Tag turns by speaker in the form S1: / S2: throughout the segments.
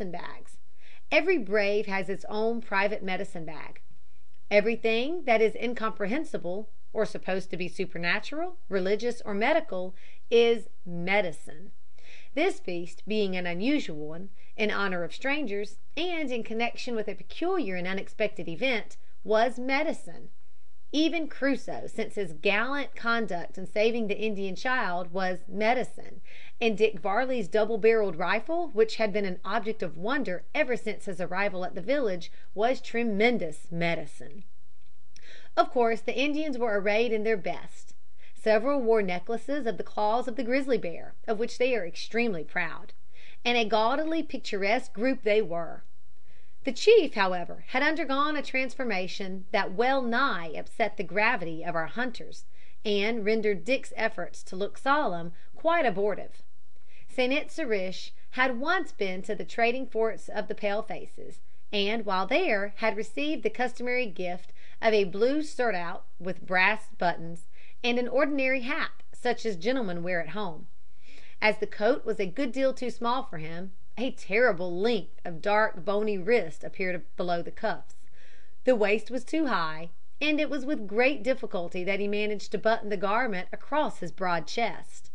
S1: bags. Every brave has its own private medicine bag. Everything that is incomprehensible, or supposed to be supernatural, religious, or medical, is medicine. This feast, being an unusual one, in honor of strangers, and in connection with a peculiar and unexpected event, was medicine. Even Crusoe, since his gallant conduct in saving the Indian child, was medicine, and Dick Varley's double-barreled rifle, which had been an object of wonder ever since his arrival at the village, was tremendous medicine. Of course, the Indians were arrayed in their best. Several wore necklaces of the claws of the grizzly bear, of which they are extremely proud, and a gaudily picturesque group they were. The chief, however, had undergone a transformation that well nigh upset the gravity of our hunters, and rendered Dick's efforts to look solemn quite abortive. Saint-Nitzarish had once been to the trading forts of the Palefaces, and while there had received the customary gift of a blue surtout with brass buttons, and an ordinary hat such as gentlemen wear at home. As the coat was a good deal too small for him, a terrible length of dark bony wrist appeared below the cuffs. The waist was too high, and it was with great difficulty that he managed to button the garment across his broad chest.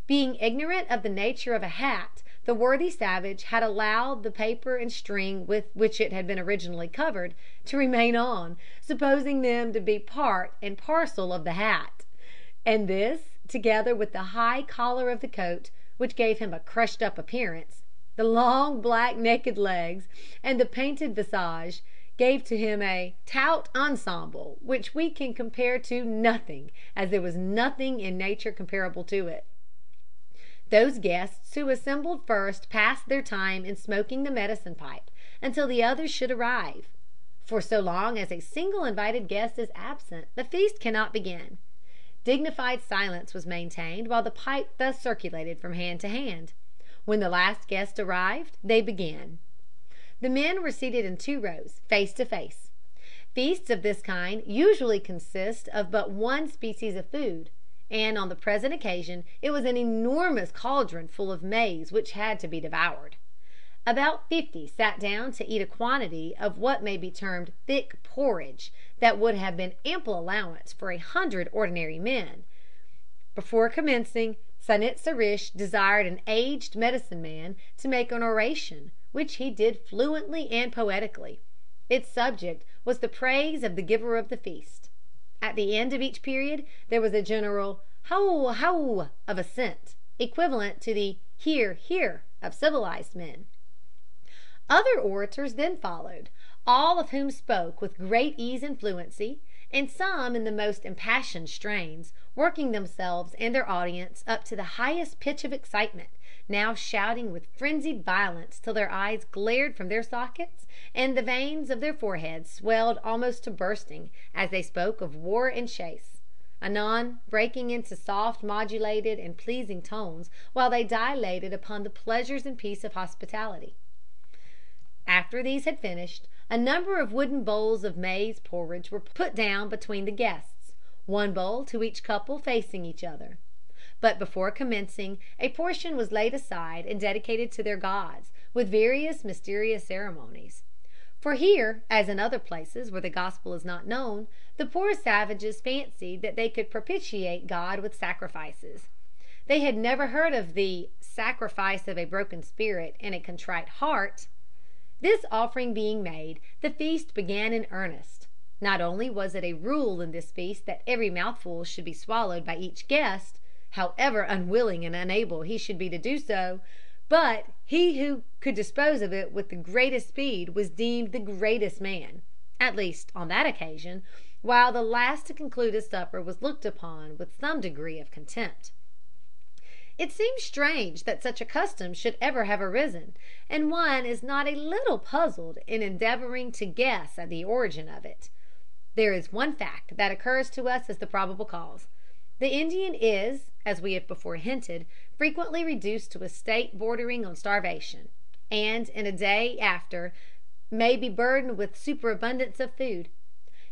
S1: Being ignorant of the nature of a hat, the worthy savage had allowed the paper and string with which it had been originally covered to remain on, supposing them to be part and parcel of the hat; and this, together with the high collar of the coat, which gave him a crushed up appearance, the long black naked legs, and the painted visage, gave to him a tout ensemble which we can compare to nothing, as there was nothing in nature comparable to it. Those guests who assembled first passed their time in smoking the medicine pipe until the others should arrive. For so long as a single invited guest is absent, the feast cannot begin. Dignified silence was maintained while the pipe thus circulated from hand to hand. When the last guest arrived, they began. The men were seated in 2 rows, face to face. Feasts of this kind usually consist of but one species of food, and on the present occasion it was an enormous cauldron full of maize which had to be devoured. About 50 sat down to eat a quantity of what may be termed thick porridge that would have been ample allowance for 100 ordinary men. Before commencing, Saint-Nitzarish desired an aged medicine man to make an oration, which he did fluently and poetically. Its subject was the praise of the giver of the feast. At the end of each period there was a general "How, how" of assent, equivalent to the "Hear, hear" of civilized men. Other orators then followed, all of whom spoke with great ease and fluency, and some in the most impassioned strains, working themselves and their audience up to the highest pitch of excitement, now shouting with frenzied violence till their eyes glared from their sockets, and the veins of their foreheads swelled almost to bursting, as they spoke of war and chase; anon breaking into soft modulated and pleasing tones, while they dilated upon the pleasures and peace of hospitality. After these had finished, a number of wooden bowls of maize porridge were put down between the guests, 1 bowl to each couple facing each other. But before commencing, a portion was laid aside and dedicated to their gods, with various mysterious ceremonies. For here, as in other places where the gospel is not known, the poor savages fancied that they could propitiate God with sacrifices. They had never heard of the sacrifice of a broken spirit and a contrite heart. This offering being made, the feast began in earnest. Not only was it a rule in this feast that every mouthful should be swallowed by each guest, however unwilling and unable he should be to do so, but he who could dispose of it with the greatest speed was deemed the greatest man, at least on that occasion, while the last to conclude his supper was looked upon with some degree of contempt. It seems strange that such a custom should ever have arisen, and one is not a little puzzled in endeavoring to guess at the origin of it. There is one fact that occurs to us as the probable cause. The Indian is, as we have before hinted, frequently reduced to a state bordering on starvation, and in a day after may be burdened with superabundance of food.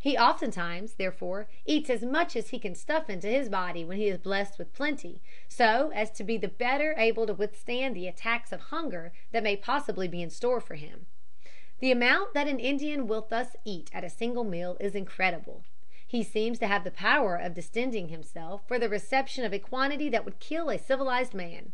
S1: He oftentimes, therefore, eats as much as he can stuff into his body when he is blessed with plenty, so as to be the better able to withstand the attacks of hunger that may possibly be in store for him. The amount that an Indian will thus eat at a single meal is incredible. He seems to have the power of distending himself for the reception of a quantity that would kill a civilized man.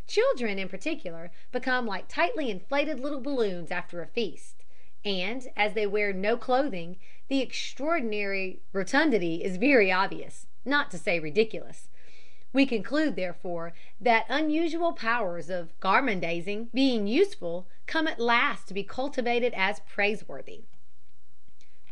S1: Children, in particular, become like tightly inflated little balloons after a feast, and, as they wear no clothing, the extraordinary rotundity is very obvious, not to say ridiculous. We conclude, therefore, that unusual powers of gormandizing, being useful, come at last to be cultivated as praiseworthy.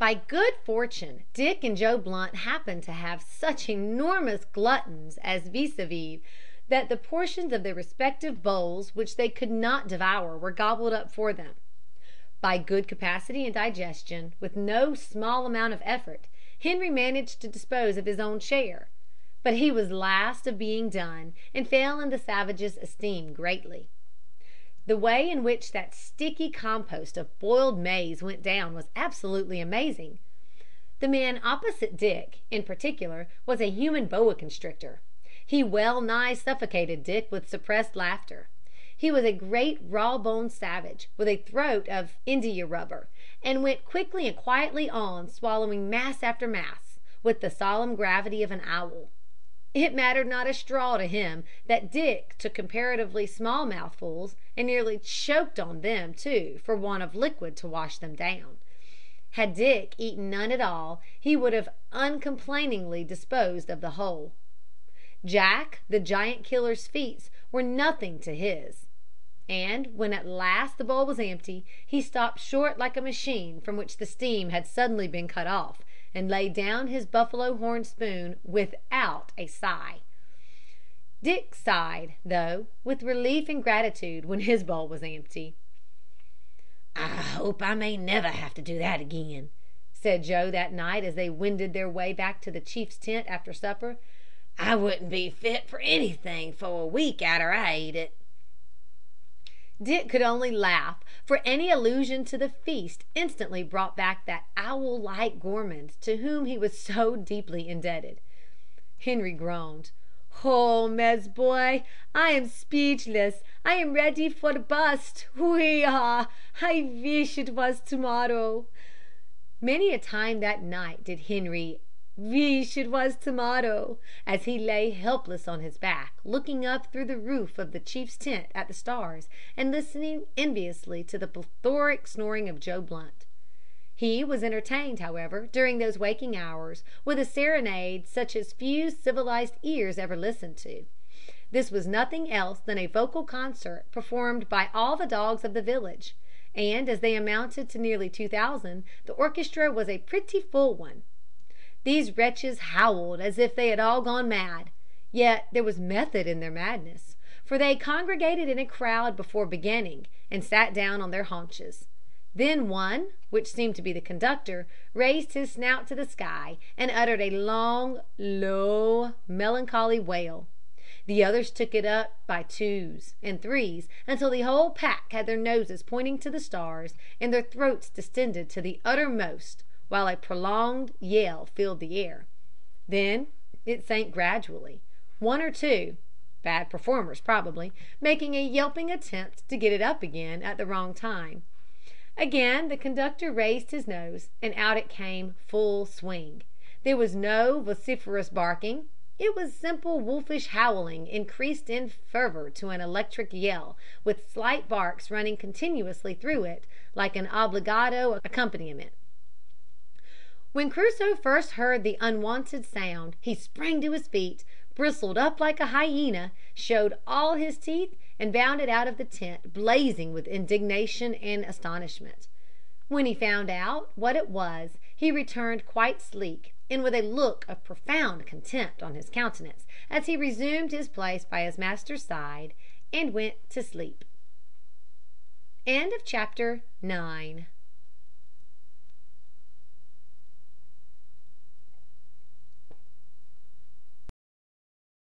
S1: By good fortune, Dick and Joe Blunt happened to have such enormous gluttons as vis-a-vis that the portions of their respective bowls which they could not devour were gobbled up for them. By good capacity and digestion, with no small amount of effort, Henry managed to dispose of his own share. But he was last of being done, and fell in the savage's esteem greatly. The way in which that sticky compost of boiled maize went down was absolutely amazing. The man opposite Dick, in particular, was a human boa constrictor. He well nigh suffocated Dick with suppressed laughter. He was a great raw-boned savage, with a throat of india rubber, and went quickly and quietly on, swallowing mass after mass, with the solemn gravity of an owl. It mattered not a straw to him that Dick took comparatively small mouthfuls, and nearly choked on them, too, for want of liquid to wash them down. Had Dick eaten none at all, he would have uncomplainingly disposed of the whole. Jack, the giant killer's feats were nothing to his, and when at last the bowl was empty, he stopped short like a machine from which the steam had suddenly been cut off, and laid down his buffalo horn spoon without a sigh. Dick sighed, though, with relief and gratitude when his bowl was empty. "I hope I may never have to do that again," said Joe that night as they wended their way back to the chief's tent after supper. "I wouldn't be fit for anything for a week arter I ate it." Dick could only laugh, for any allusion to the feast instantly brought back that owl-like gourmand to whom he was so deeply indebted. Henry groaned. "Oh, mes boy, I am speechless. I am ready for the bust. Oui-ah, I wish it was tomorrow." Many a time that night did Henry "wish it was tomorrow," as he lay helpless on his back, looking up through the roof of the chief's tent at the stars, and listening enviously to the plethoric snoring of Joe Blunt. He was entertained, however, during those waking hours, with a serenade such as few civilized ears ever listened to. This was nothing else than a vocal concert performed by all the dogs of the village, and as they amounted to nearly 2,000, the orchestra was a pretty full one. These wretches howled as if they had all gone mad, yet there was method in their madness, for they congregated in a crowd before beginning, and sat down on their haunches. Then one, which seemed to be the conductor, raised his snout to the sky, and uttered a long, low, melancholy wail. The others took it up by twos and threes, until the whole pack had their noses pointing to the stars, and their throats distended to the uttermost, while a prolonged yell filled the air. Then it sank gradually, one or two, bad performers probably, making a yelping attempt to get it up again at the wrong time. Again the conductor raised his nose, and out it came full swing. There was no vociferous barking. It was simple wolfish howling increased in fervor to an electric yell, with slight barks running continuously through it, like an obbligato accompaniment. When Crusoe first heard the unwonted sound, he sprang to his feet, bristled up like a hyena, showed all his teeth, and bounded out of the tent, blazing with indignation and astonishment. When he found out what it was, he returned quite sleek, and with a look of profound contempt on his countenance, as he resumed his place by his master's side, and went to sleep. Chapter 9